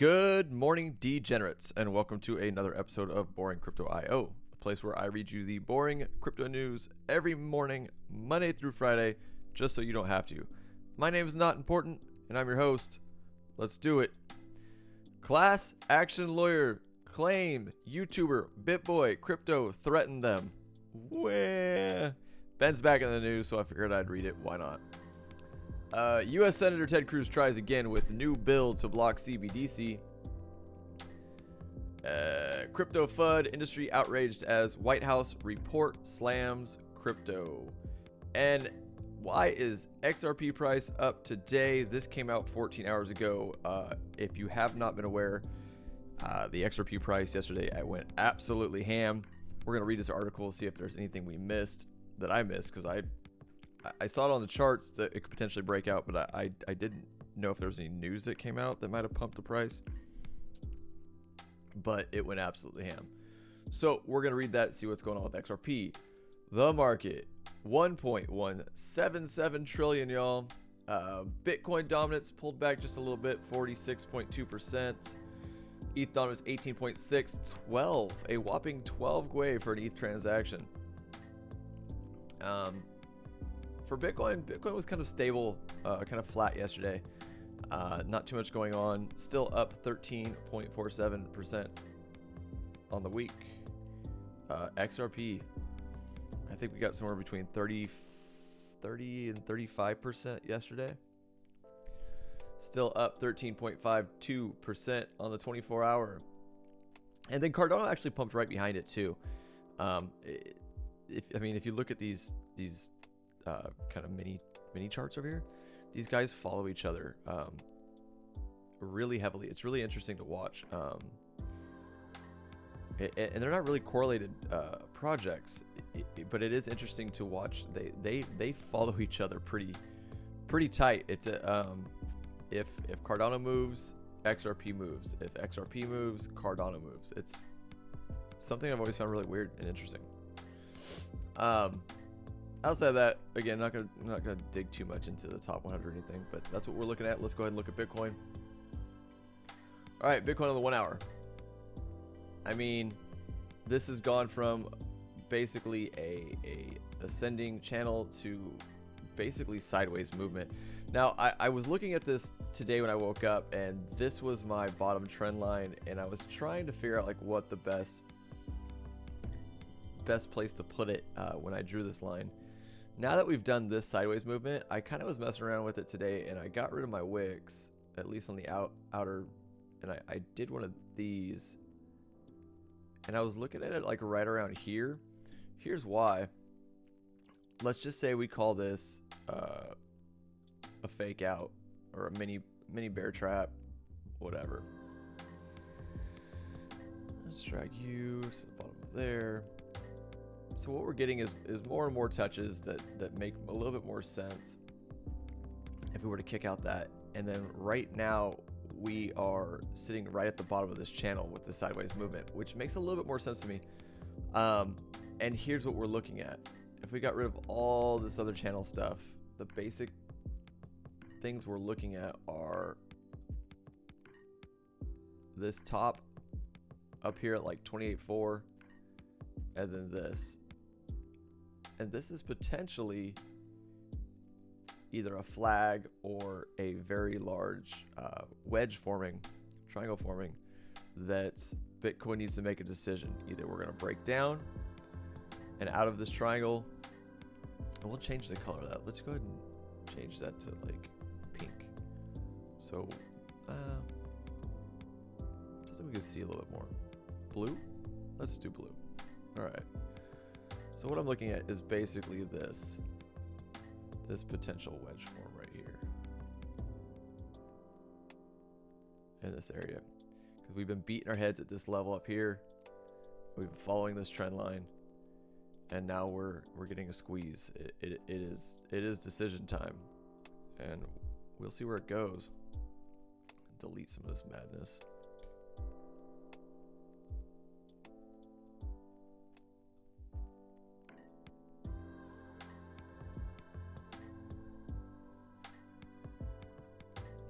Good morning, degenerates, and welcome to another episode of Boring Crypto I.O., a place where I read you the boring crypto news every morning, Monday through Friday, just so you don't have to. My name is Not Important, and I'm your host. Let's do it. Class action lawyer claim YouTuber BitBoy Crypto threatened them. Wah. Ben's back in the news, so I figured I'd read it. Why not? U.S. Senator Ted Cruz tries again with new bill to block CBDC. Crypto FUD industry outraged as White House report slams crypto. And why is XRP price up today? This came out 14 hours ago. If you have not been aware, the XRP price yesterday, I went absolutely ham. We're going to read this article, see if there's anything we missed that I missed, because I saw it on the charts that it could potentially break out, but I didn't know if there was any news that came out that might have pumped the price. But it went absolutely ham. So we're going to read that, see what's going on with XRP. The market, 1.177 trillion, y'all. Bitcoin dominance pulled back just a little bit, 46.2%. ETH dominance, 18.6, 12. A whopping 12 gwei for an ETH transaction. For Bitcoin was kind of stable, kind of flat yesterday. Not too much going on. Still up 13.47% on the week. XRP, I think we got somewhere between 30 and 35% yesterday. Still up 13.52% on the 24-hour. And then Cardano actually pumped right behind it too. If you look at these kind of mini charts over here, these guys follow each other really heavily. It's really interesting to watch, and they're not really correlated projects, but it is interesting to watch. They follow each other pretty tight. It's if Cardano moves, XRP moves. If XRP moves, Cardano moves. It's something I've always found really weird and interesting. Outside of that, again, not gonna dig too much into the top 100 or anything, but that's what we're looking at. Let's go ahead and look at Bitcoin. All right, Bitcoin on the 1 hour. I mean, this has gone from basically a ascending channel to basically sideways movement. Now, I was looking at this today when I woke up, and this was my bottom trend line, and I was trying to figure out like what the best place to put it when I drew this line. Now that we've done this sideways movement, I kind of was messing around with it today, and I got rid of my wicks, at least on the outer, and I did one of these, and I was looking at it like right around here. Here's why. Let's just say we call this a fake out or a mini bear trap, whatever. Let's drag you to the bottom of there. So what we're getting is more and more touches that make a little bit more sense if we were to kick out that. And then right now we are sitting right at the bottom of this channel with the sideways movement, which makes a little bit more sense to me. And here's what we're looking at. If we got rid of all this other channel stuff, the basic things we're looking at are this top up here at like 28.4, and then this. And this is potentially either a flag or a very large wedge forming, triangle forming, that Bitcoin needs to make a decision. Either we're going to break down and out of this triangle, and we'll change the color of that. Let's go ahead and change that to like pink. So something we can see a little bit more. Blue? Let's do blue. All right. So what I'm looking at is basically this potential wedge form right here in this area, because we've been beating our heads at this level up here. We've been following this trend line, and now we're getting a squeeze. It is decision time, and we'll see where it goes. Delete some of this madness.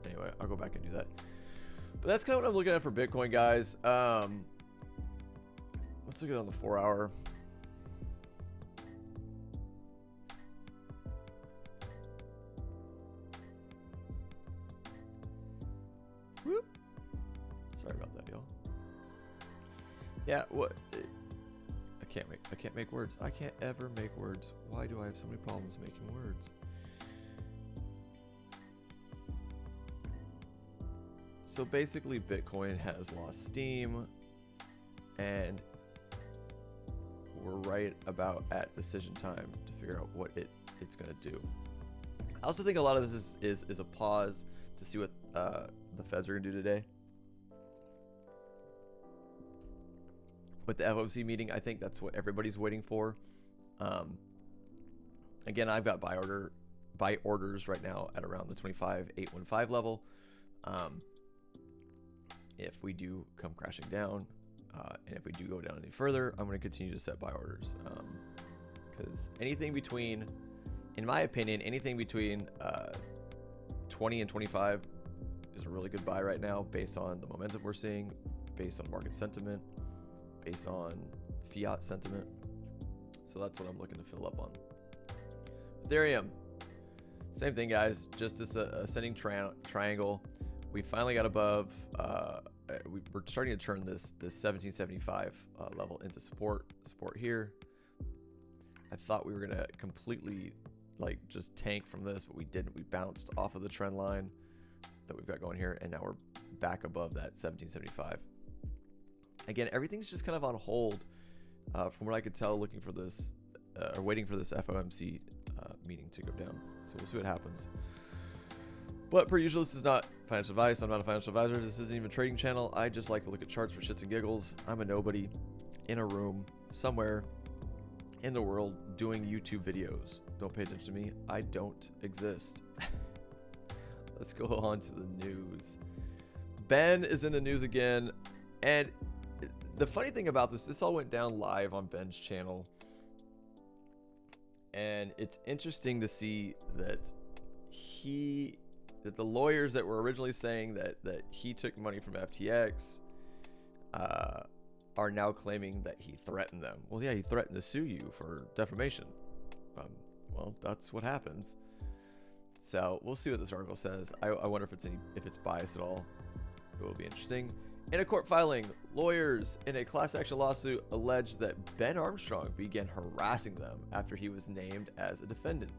Anyway, I'll go back and do that. But that's kind of what I'm looking at for Bitcoin, guys. Let's look at it on the 4-hour. Whoop. Sorry about that, y'all. Yeah, what? I can't make words. I can't ever make words. Why do I have so many problems making words? So basically, Bitcoin has lost steam, and we're right about at decision time to figure out what it's going to do. I also think a lot of this is a pause to see what the feds are going to do today. With the FOMC meeting, I think that's what everybody's waiting for. Again, I've got buy orders right now at around the 25,815 level. If we do come crashing down, and if we do go down any further, I'm going to continue to set buy orders. Because anything between, in my opinion, anything between 20 and 25 is a really good buy right now based on the momentum we're seeing, based on market sentiment, based on fiat sentiment. So that's what I'm looking to fill up on. Ethereum, same thing, guys. Just this ascending triangle. We finally got above. We're starting to turn this 1775 level into support here. I thought we were gonna completely just tank from this, but we didn't. We bounced off of the trend line that we've got going here, and now we're back above that 1775. Again, everything's just kind of on hold, from what I could tell, looking for this or waiting for this FOMC meeting to go down. So we'll see what happens. But per usual, this is not financial advice. I'm not a financial advisor. This isn't even a trading channel. I just like to look at charts for shits and giggles. I'm a nobody in a room somewhere in the world doing YouTube videos. Don't pay attention to me. I don't exist. Let's go on to the news. Ben is in the news again. And the funny thing about this all went down live on Ben's channel. And it's interesting to see that the lawyers that were originally saying that he took money from FTX are now claiming that he threatened them. Well, yeah, he threatened to sue you for defamation. Well, that's what happens. So we'll see what this article says. I wonder if it's biased at all. It will be interesting. In a court filing, lawyers in a class action lawsuit alleged that Ben Armstrong began harassing them after he was named as a defendant.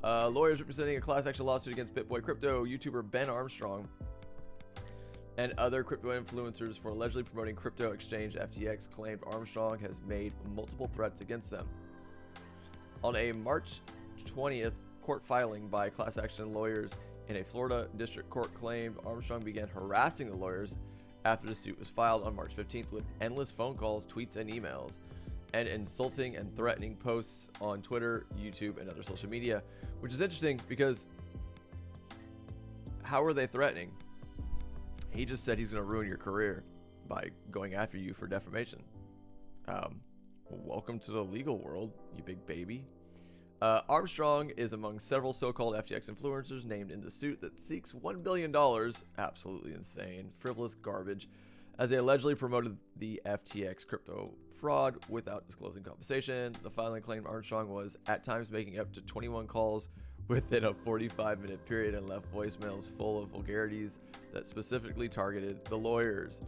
Lawyers representing a class action lawsuit against BitBoy Crypto, YouTuber Ben Armstrong, and other crypto influencers for allegedly promoting crypto exchange FTX claimed Armstrong has made multiple threats against them. On a March 20th court filing by class action lawyers in a Florida district court claimed Armstrong began harassing the lawyers after the suit was filed on March 15th with endless phone calls, tweets, and emails, and insulting and threatening posts on Twitter, YouTube, and other social media, which is interesting because how are they threatening? He just said he's going to ruin your career by going after you for defamation. Welcome to the legal world, you big baby. Armstrong is among several so-called FTX influencers named in the suit that seeks $1 billion, absolutely insane, frivolous garbage, as they allegedly promoted the FTX crypto fraud without disclosing compensation. The filing claimed Armstrong was at times making up to 21 calls within a 45-minute period and left voicemails full of vulgarities that specifically targeted the lawyers.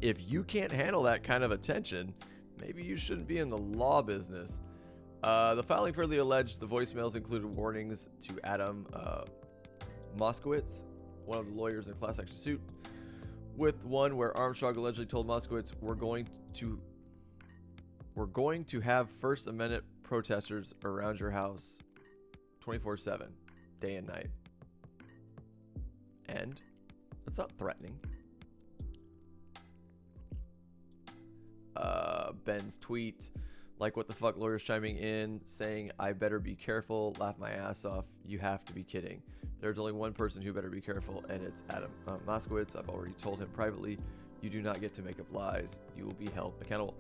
If you can't handle that kind of attention, maybe you shouldn't be in the law business. The filing further alleged the voicemails included warnings to Adam Moskowitz, one of the lawyers in a class action suit, with one where Armstrong allegedly told Moskowitz, we're going to have First Amendment protesters around your house 24/7, day and night. And that's not threatening. Ben's tweet, like what the fuck lawyers chiming in saying, I better be careful, laugh my ass off, you have to be kidding. There's only one person who better be careful, and it's Adam Moskowitz. I've already told him privately, you do not get to make up lies. You will be held accountable.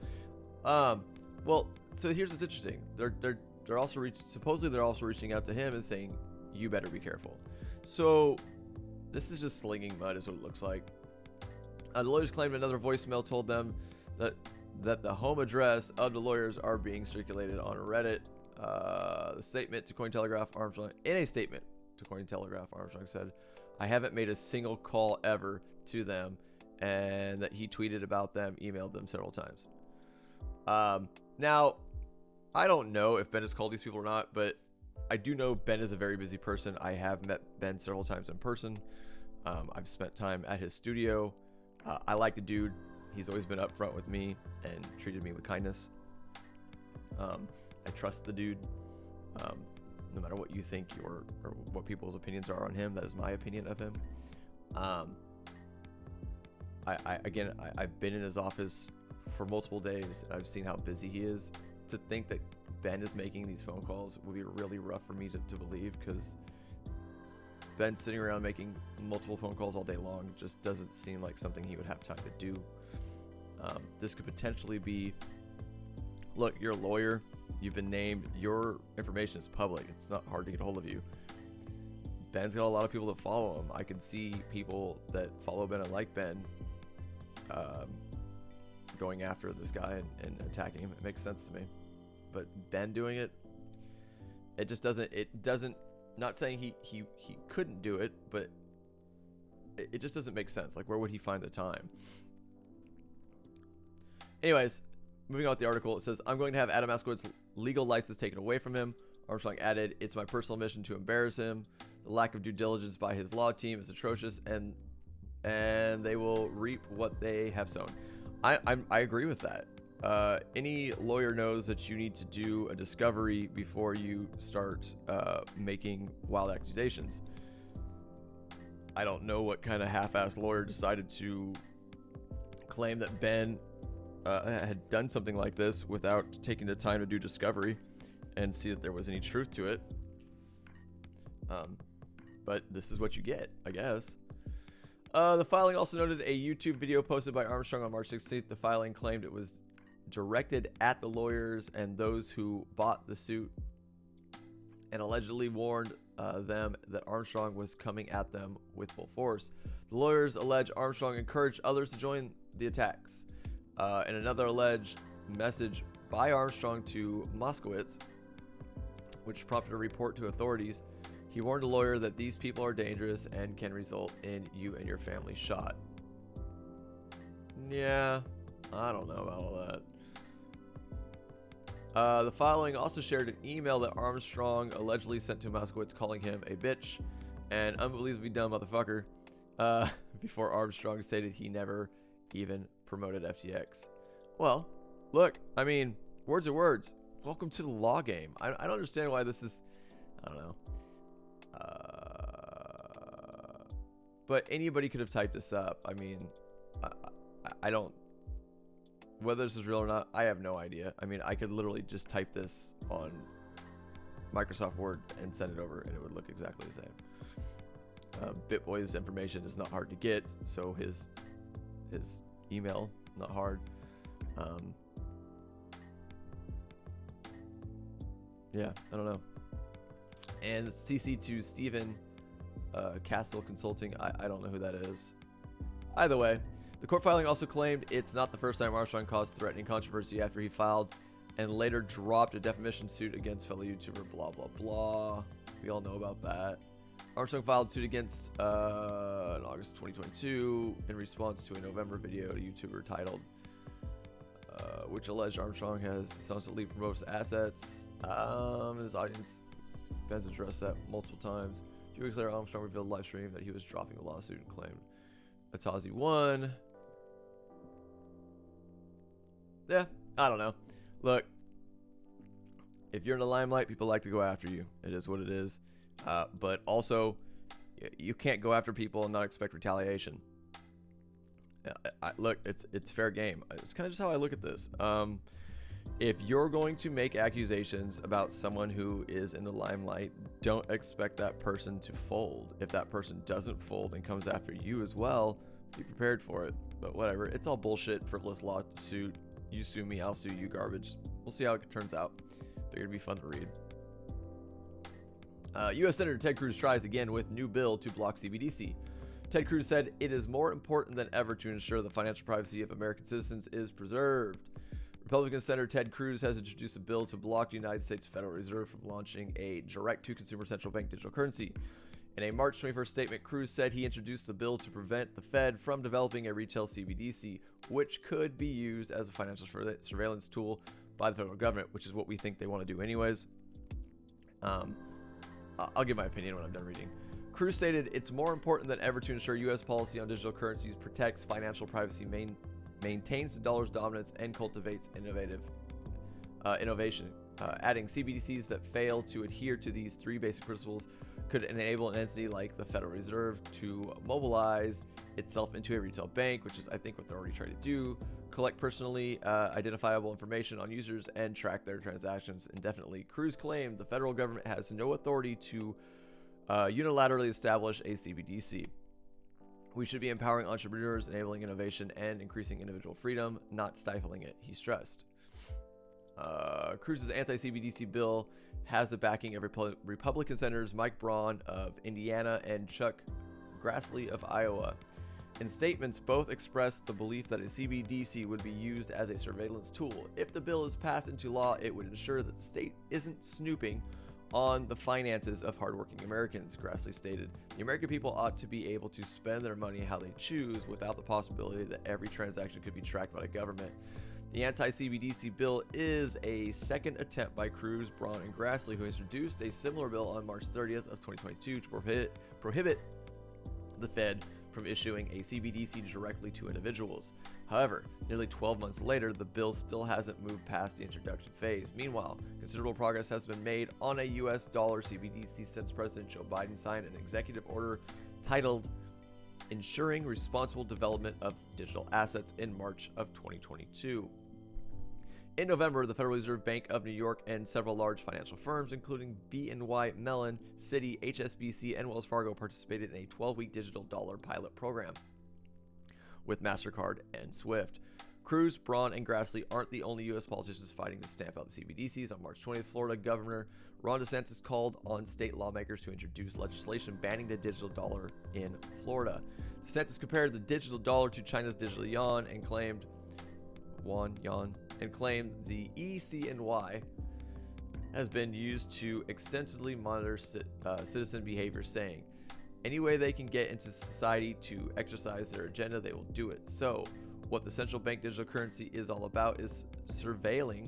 Well, so here's what's interesting. They're also supposedly they're also reaching out to him and saying, you better be careful. So This is just slinging mud is what it looks like. The lawyers claimed another voicemail told them that the home address of the lawyers are being circulated on Reddit. The statement to Cointelegraph, Armstrong, in a statement to Cointelegraph, Armstrong said, "I haven't made a single call ever to them," and that he tweeted about them, emailed them several times. Now, I don't know if Ben has called these people or not, but I do know Ben is a very busy person. I have met Ben several times in person. I've spent time at his studio. I like the dude. He's always been upfront with me and treated me with kindness. I trust the dude. No matter what you think or what people's opinions are on him, that is my opinion of him. I've been in his office for multiple days. I've seen how busy he is. To think that Ben is making these phone calls would be really rough for me to believe, because Ben sitting around making multiple phone calls all day long just doesn't seem like something he would have time to do. This could potentially be, look, you're a lawyer, you've been named, your information is public, it's not hard to get a hold of you. Ben's got a lot of people that follow him. I can see people that follow Ben and like Ben going after this guy and attacking him. It makes sense to me. But Ben doing it, it doesn't, not saying he couldn't do it, but it just doesn't make sense. Like, where would he find the time? Anyways, moving on with the article, it says, "I'm going to have Adam Moskowitz's legal license taken away from him." Armstrong added, "It's my personal mission to embarrass him. The lack of due diligence by his law team is atrocious, and they will reap what they have sown." I agree with that. Any lawyer knows that you need to do a discovery before you start making wild accusations. I don't know what kind of half-assed lawyer decided to claim that Ben had done something like this without taking the time to do discovery and see that there was any truth to it. But this is what you get, I guess. The filing also noted a YouTube video posted by Armstrong on March 16th. The filing claimed it was directed at the lawyers and those who bought the suit, and allegedly warned them that Armstrong was coming at them with full force. The lawyers allege Armstrong encouraged others to join the attacks. And another alleged message by Armstrong to Moskowitz, which prompted a report to authorities. He warned a lawyer that these people are dangerous and can result in you and your family shot. Yeah, I don't know about all that. The filing also shared an email that Armstrong allegedly sent to Moskowitz calling him a bitch and unbelievably dumb motherfucker, before Armstrong stated he never even promoted FTX. Well, look, I mean, words are words. Welcome to the law game. I don't understand why this is, I don't know. But anybody could have typed this up. I mean, I don't, whether this is real or not, I have no idea. I mean, I could literally just type this on Microsoft Word and send it over and it would look exactly the same. BitBoy's information is not hard to get, so his email, not hard. Yeah, I don't know. And CC to Stephen Castle Consulting. I don't know who that is. Either way, the court filing also claimed it's not the first time Armstrong caused threatening controversy after he filed and later dropped a defamation suit against fellow YouTuber blah blah blah. We all know about that. Armstrong filed suit against in August 2022 in response to a November video to YouTuber titled which alleged Armstrong has dishonestly promotes assets. His audience Ben's addressed that multiple times. A few weeks later, Armstrong revealed live stream that he was dropping the lawsuit and claimed Atazi won. Yeah, I don't know. Look, if you're in the limelight, people like to go after you. It is what it is. But also, you can't go after people and not expect retaliation. Look, it's fair game. It's kind of just how I look at this. If you're going to make accusations about someone who is in the limelight, don't expect that person to fold. If that person doesn't fold and comes after you as well, be prepared for it. But whatever, it's all bullshit, frivolous lawsuit. You sue me, I'll sue you garbage. We'll see how it turns out. Figured it'd be fun to read. U.S. Senator Ted Cruz tries again with new bill to block CBDC. Ted Cruz said it is more important than ever to ensure the financial privacy of American citizens is preserved. Republican Senator Ted Cruz has introduced a bill to block the United States Federal Reserve from launching a direct-to-consumer central bank digital currency. In a March 21st statement, Cruz said he introduced the bill to prevent the Fed from developing a retail CBDC, which could be used as a financial surveillance tool by the federal government, which is what we think they want to do anyways. I'll give my opinion when I'm done reading. Cruz stated, it's more important than ever to ensure U.S. policy on digital currencies protects financial privacy, maintains the dollar's dominance, and cultivates innovation. Adding CBDCs that fail to adhere to these three basic principles could enable an entity like the Federal Reserve to mobilize itself into a retail bank, which is, I think, what they're already trying to do, collect personally identifiable information on users, and track their transactions indefinitely. Cruz claimed the federal government has no authority to unilaterally establish a CBDC. We should be empowering entrepreneurs, enabling innovation, and increasing individual freedom, not stifling it, he stressed. Cruz's anti-CBDC bill has the backing of Republican Senators Mike Braun of Indiana and Chuck Grassley of Iowa. In statements, both expressed the belief that a CBDC would be used as a surveillance tool. If the bill is passed into law, it would ensure that the state isn't snooping on the finances of hardworking Americans, Grassley stated. The American people ought to be able to spend their money how they choose without the possibility that every transaction could be tracked by the government. The anti-CBDC bill is a second attempt by Cruz, Braun, and Grassley, who introduced a similar bill on March 30th of 2022 to prohibit the Fed from issuing a CBDC directly to individuals. However, nearly 12 months later, the bill still hasn't moved past the introduction phase. Meanwhile, considerable progress has been made on a US dollar CBDC since President Joe Biden signed an executive order titled Ensuring Responsible Development of Digital Assets in March of 2022. In November, the Federal Reserve Bank of New York and several large financial firms, including BNY Mellon, Citi, HSBC, and Wells Fargo, participated in a 12-week digital dollar pilot program with MasterCard and SWIFT. Cruz, Braun, and Grassley aren't the only U.S. politicians fighting to stamp out the CBDCs. On March 20th, Florida Governor Ron DeSantis called on state lawmakers to introduce legislation banning the digital dollar in Florida. DeSantis compared the digital dollar to China's digital yuan and claimed the ECNY has been used to extensively monitor citizen behavior, saying, any way they can get into society to exercise their agenda, they will do it. So, what the central bank digital currency is all about is surveilling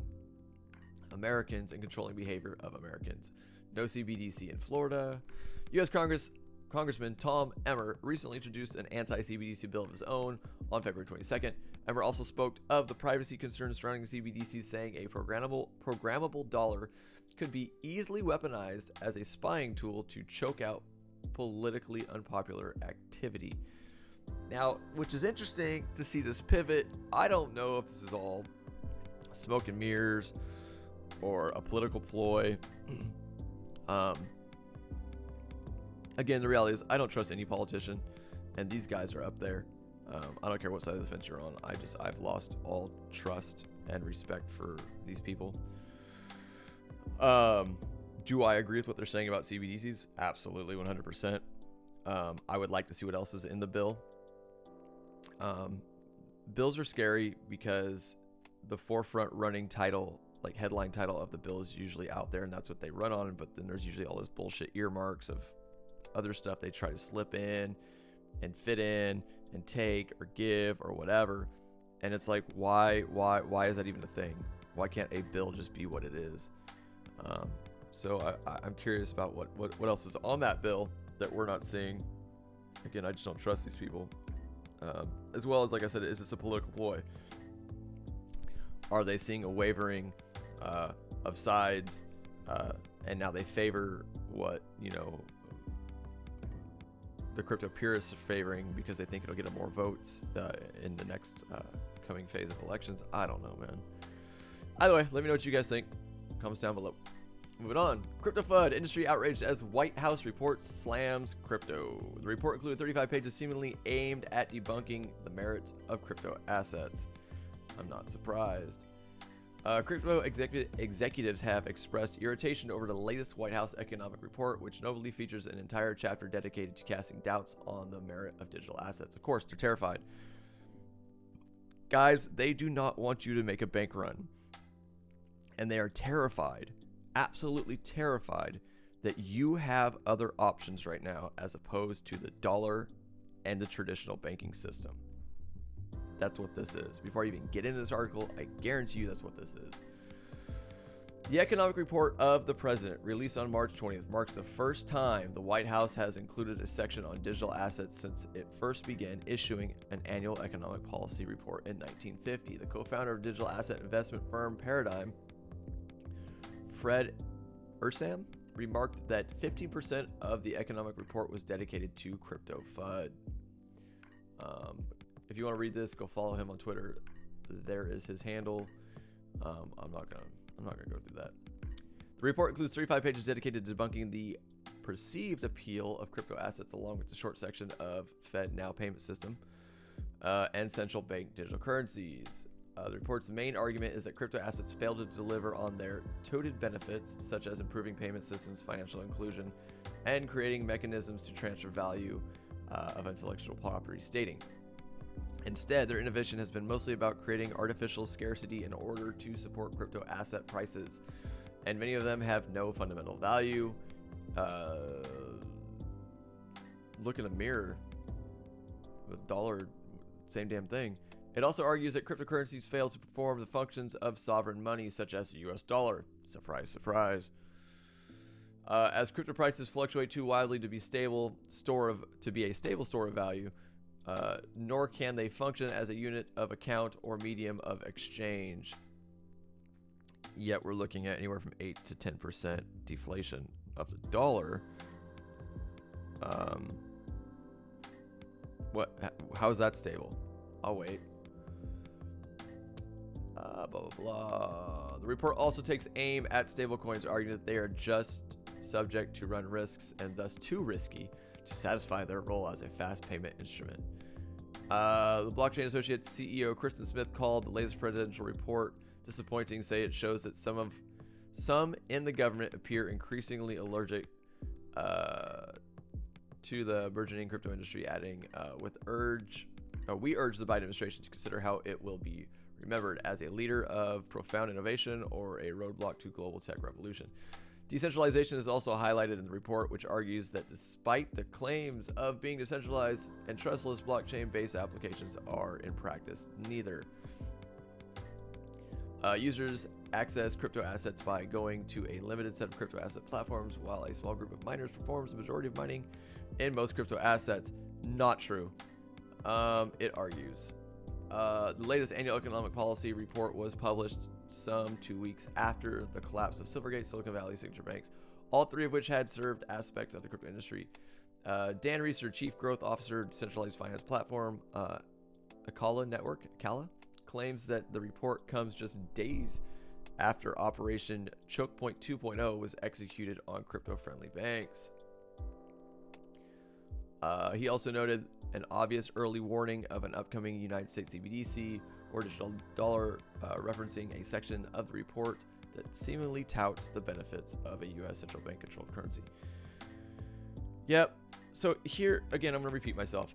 Americans and controlling behavior of Americans. No CBDC in Florida. U.S. Congressman Tom Emmer recently introduced an anti-CBDC bill of his own on February 22nd. Emmer also spoke of the privacy concerns surrounding CBDC, saying a programmable dollar could be easily weaponized as a spying tool to choke out politically unpopular activity. Now, which is interesting to see this pivot. I don't know if this is all smoke and mirrors or a political ploy. Again, the reality is I don't trust any politician, and these guys are up there. I don't care what side of the fence you're on. I've lost all trust and respect for these people. Do I agree with what they're saying about CBDCs? Absolutely, 100%. I would like to see what else is in the bill. Bills are scary because the forefront running title, like headline title of the bill, is usually out there, and that's what they run on. But then there's usually all this bullshit earmarks of other stuff they try to slip in and fit in and take or give or whatever. And it's like, why is that even a thing? Why can't a bill just be what it is? So I'm curious about what else is on that bill that we're not seeing. Again, I just don't trust these people. As well as, like I said, is this a political ploy? Are they seeing a wavering of sides, and now they favor what, the crypto purists are favoring because they think it'll get them more votes in the next coming phase of elections? I don't know, man. Either way, let me know what you guys think. Comments down below. Moving on. Crypto FUD. Industry outraged as White House report slams crypto. The report included 35 pages seemingly aimed at debunking the merits of crypto assets. I'm not surprised. Crypto executives have expressed irritation over the latest White House economic report, which notably features an entire chapter dedicated to casting doubts on the merit of digital assets. Of course, they're terrified. Guys, they do not want you to make a bank run. And they are terrified, absolutely terrified, that you have other options right now as opposed to the dollar and the traditional banking system. That's what this is. Before I even get into this article, I guarantee you that's what this is. The economic report of the president, released on March 20th, marks the first time the White House has included a section on digital assets since it first began issuing an annual economic policy report in 1950. The co-founder of digital asset investment firm Paradigm, Fred Ursam, remarked that 15% of the economic report was dedicated to crypto FUD. If you want to read this, go follow him on Twitter. There is his handle. I'm not gonna go through that. The report includes 35 pages dedicated to debunking the perceived appeal of crypto assets, along with the short section of Fed Now payment system and central bank digital currencies. The report's main argument is that crypto assets fail to deliver on their touted benefits, such as improving payment systems, financial inclusion, and creating mechanisms to transfer value of intellectual property, stating, instead, their innovation has been mostly about creating artificial scarcity in order to support crypto asset prices, and many of them have no fundamental value. Look in the mirror. The dollar, same damn thing. It also argues that cryptocurrencies fail to perform the functions of sovereign money, such as the US dollar. Surprise, surprise. As crypto prices fluctuate too wildly to be a stable store of value, nor can they function as a unit of account or medium of exchange. Yet we're looking at anywhere from 8 to 10% deflation of the dollar. How is that stable? I'll wait. Blah, blah, blah. The report also takes aim at stablecoins, arguing that they are just subject to run risks and thus too risky to satisfy their role as a fast payment instrument. The Blockchain Associates CEO Kristen Smith called the latest presidential report disappointing, saying it shows that some in the government appear increasingly allergic to the burgeoning crypto industry, adding, we urge the Biden administration to consider how it will be remembered as a leader of profound innovation or a roadblock to global tech revolution. Decentralization is also highlighted in the report, which argues that despite the claims of being decentralized and trustless, blockchain-based applications are in practice neither. Users access crypto assets by going to a limited set of crypto asset platforms, while a small group of miners performs the majority of mining in most crypto assets. Not true. It argues. The latest annual economic policy report was published some 2 weeks after the collapse of Silvergate, Silicon Valley signature banks, all three of which had served aspects of the crypto industry. Dan Reeser, Chief Growth Officer, Decentralized Finance Platform, Acala Network, claims that the report comes just days after Operation Choke Point 2.0 was executed on crypto-friendly banks. He also noted an obvious early warning of an upcoming United States CBDC or digital dollar, referencing a section of the report that seemingly touts the benefits of a U.S. central bank controlled currency. Yep. So here, again, I'm going to repeat myself.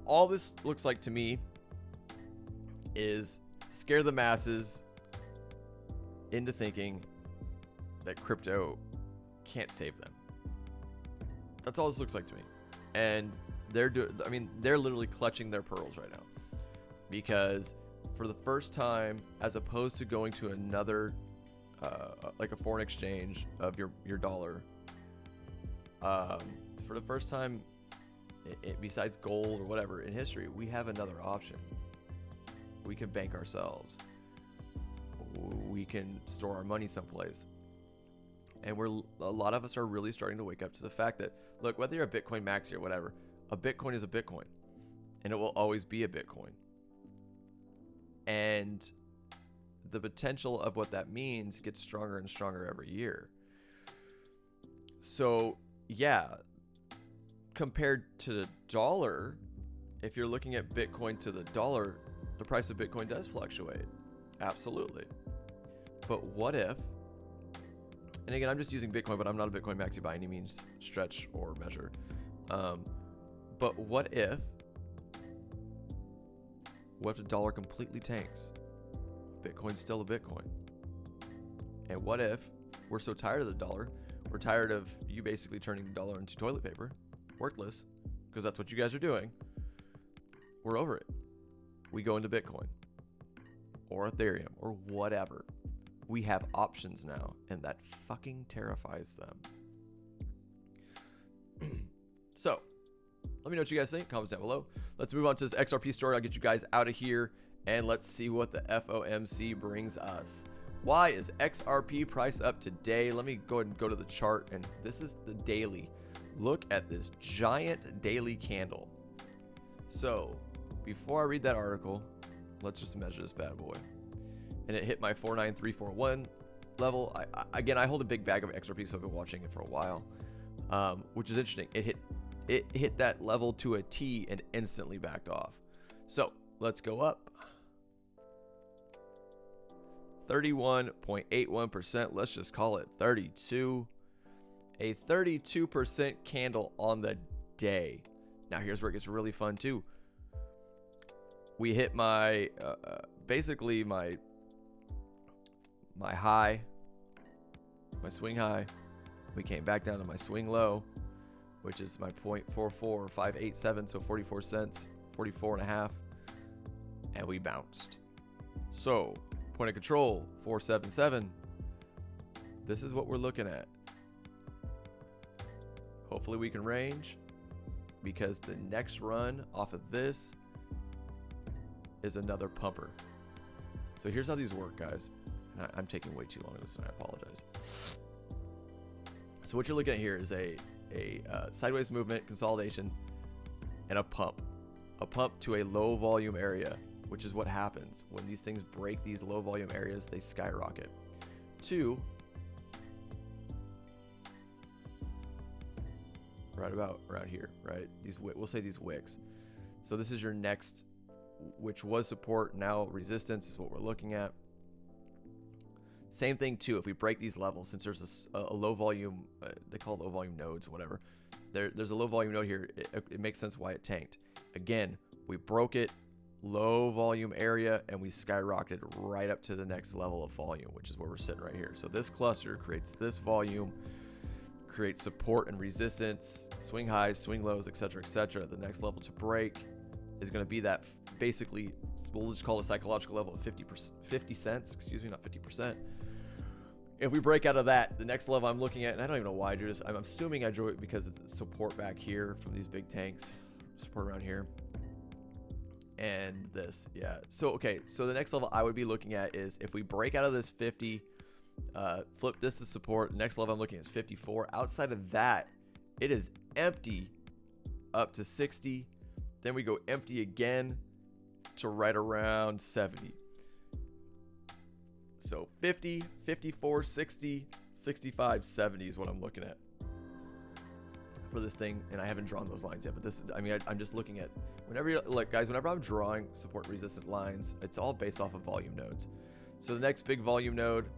All this looks like to me is scare the masses into thinking that crypto can't save them. That's all this looks like to me. And they're literally clutching their pearls right now, because for the first time, as opposed to going to another like a foreign exchange of your dollar, for the first time besides gold or whatever in history, we have another option. We can bank ourselves. We can store our money someplace. And a lot of us are really starting to wake up to the fact that, look, whether you're a Bitcoin maxi or whatever, a Bitcoin is a Bitcoin, and it will always be a Bitcoin. And the potential of what that means gets stronger and stronger every year. So, yeah, compared to the dollar, if you're looking at Bitcoin to the dollar, the price of Bitcoin does fluctuate. Absolutely. But what if, and again, I'm just using Bitcoin, but I'm not a Bitcoin maxi by any means, stretch or measure. But what if the dollar completely tanks? Bitcoin's still a Bitcoin. And what if we're so tired of the dollar, we're tired of you basically turning the dollar into toilet paper, worthless, because that's what you guys are doing. We're over it. We go into Bitcoin or Ethereum or whatever. We have options now, and that fucking terrifies them. So, let me know what you guys think. Comments down below. Let's move on to this XRP story. I'll get you guys out of here, and let's see what the FOMC brings us. Why is XRP price up today? Let me go ahead and go to the chart, and this is the daily. Look at this giant daily candle. So, before I read that article, let's just measure this bad boy. And it hit my 49341 level. I hold a big bag of XRP, so I've been watching it for a while, which is interesting. It hit that level to a T and instantly backed off. So let's go up. 31.81%. Let's just call it 32. A 32% candle on the day. Now here's where it gets really fun too. We hit my basically my high, my swing high. We came back down to my swing low, which is my 0.44587, so 44 cents, 44 and a half, and we bounced. So point of control 477. This is what we're looking at. Hopefully we can range, because the next run off of this is another pumper. So here's how these work, guys. And I'm taking way too long on this, and I apologize. So what you're looking at here is a sideways movement, consolidation, and a pump to a low volume area, which is what happens when these things break these low volume areas. They skyrocket. 2, right about around here, right? We'll say these wicks. So this is your next, which was support, now resistance is what we're looking at. Same thing too, if we break these levels, since there's a low volume, they call it low volume nodes, whatever. There's a low volume node here. It makes sense why it tanked. Again, we broke it, low volume area, and we skyrocketed right up to the next level of volume, which is where we're sitting right here. So this cluster creates this volume, creates support and resistance, swing highs, swing lows, etc., etc. The next level to break is going to be that basically, we'll just call it a psychological level of 50 cents, excuse me, not 50%. If we break out of that, the next level I'm looking at, and I don't even know why I do this, I'm assuming I drew it because of the support back here from these big tanks, support around here, and this, yeah. So, okay, so the next level I would be looking at is if we break out of this 50, flip this to support, the next level I'm looking at is 54. Outside of that, it is empty up to 60. Then we go empty again to right around 70. So 50, 54, 60, 65, 70 is what I'm looking at for this thing. And I haven't drawn those lines yet, but this, I mean, I'm just looking at, whenever I'm drawing support resistance lines, it's all based off of volume nodes. So the next big volume node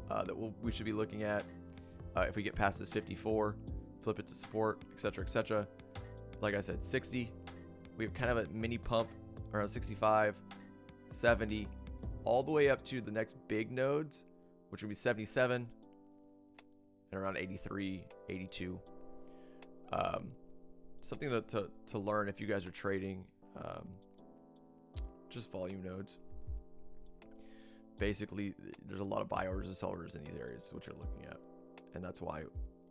that we should be looking at, if we get past this 54, flip it to support, etc., etc. Like I said, 60. We have kind of a mini pump around 65, 70, all the way up to the next big nodes, which would be 77 and around 83, 82. Something to learn if you guys are trading, just volume nodes. Basically, there's a lot of buy orders and sell orders in these areas, which you're looking at. And that's why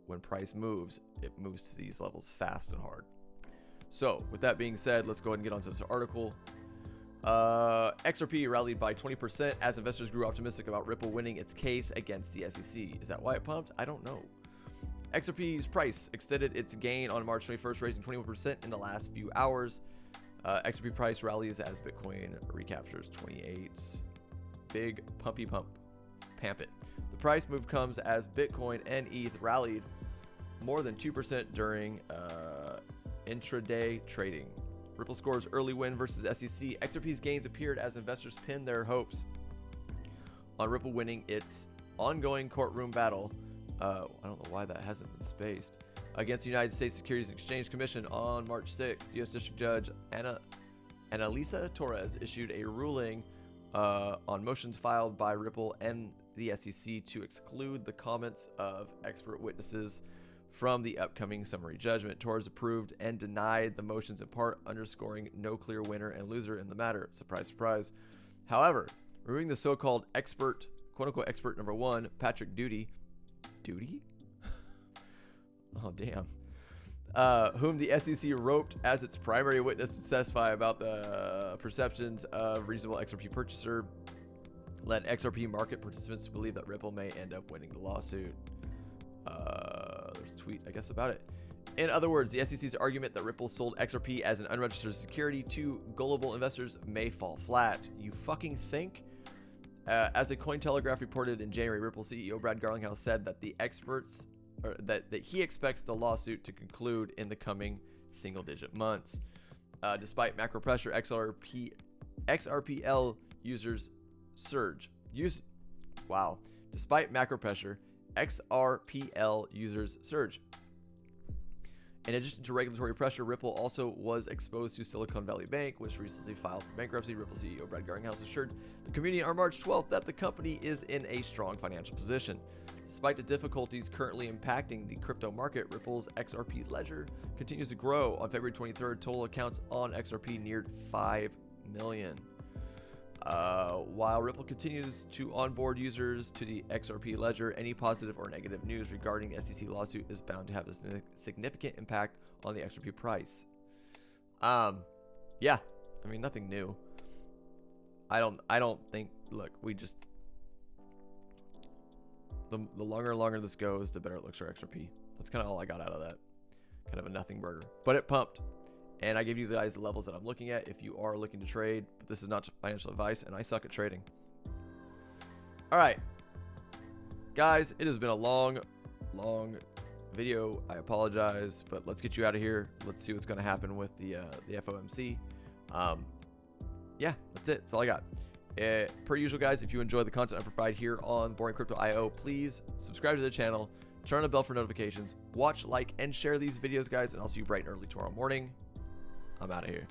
when price moves, it moves to these levels fast and hard. So with that being said, let's go ahead and get onto this article. XRP rallied by 20% as investors grew optimistic about Ripple winning its case against the SEC. Is that why it pumped? I don't know. XRP's price extended its gain on March 21st, raising 21% in the last few hours. XRP price rallies as Bitcoin recaptures 28. Big pumpy pump. Pamp it. The price move comes as Bitcoin and ETH rallied more than 2% during intraday trading. Ripple scores early win versus SEC. XRP's gains appeared as investors pinned their hopes on Ripple winning its ongoing courtroom battle. I don't know why that hasn't been spaced. Against the United States Securities and Exchange Commission on March 6th, U.S. District Judge Annalisa Torres issued a ruling on motions filed by Ripple and the SEC to exclude the comments of expert witnesses from the upcoming summary judgment. Torres approved and denied the motions in part, underscoring no clear winner and loser in the matter. Surprise, surprise. However, removing the so-called expert, quote-unquote expert number one, Patrick Duty? Oh, damn. Whom the SEC roped as its primary witness to testify about the perceptions of reasonable XRP purchaser, led XRP market participants to believe that Ripple may end up winning the lawsuit. There's a tweet, I guess, about it. In other words, the SEC's argument that Ripple sold XRP as an unregistered security to gullible investors may fall flat. You fucking think? As a Cointelegraph reported in January, Ripple CEO Brad Garlinghouse said that that he expects the lawsuit to conclude in the coming single-digit months. Despite macro pressure, XRPL users surge. Despite macro pressure, XRPL users surge. In addition to regulatory pressure, Ripple also was exposed to Silicon Valley Bank, which recently filed for bankruptcy. Ripple CEO Brad Garlinghouse assured the community on March 12th that the company is in a strong financial position. Despite the difficulties currently impacting the crypto market, Ripple's XRP ledger continues to grow. On February 23rd, total accounts on XRP neared 5 million. While Ripple continues to onboard users to the XRP ledger, any positive or negative news regarding the SEC lawsuit is bound to have a significant impact on the XRP price. Yeah, I mean, nothing new. I don't think, look, the longer this goes, the better it looks for XRP. That's kind of all I got out of that. Kind of a nothing burger, but it pumped. And I gave you guys the levels that I'm looking at if you are looking to trade, but this is not financial advice, and I suck at trading. All right, guys, it has been a long video. I apologize, but let's get you out of here. Let's see what's going to happen with the FOMC. Yeah, that's it. That's all I got. Per usual, guys, if you enjoy the content I provide here on Boring Crypto IO, please subscribe to the channel, turn on the bell for notifications, watch, like, and share these videos, guys, and I'll see you bright and early tomorrow morning. I'm out of here.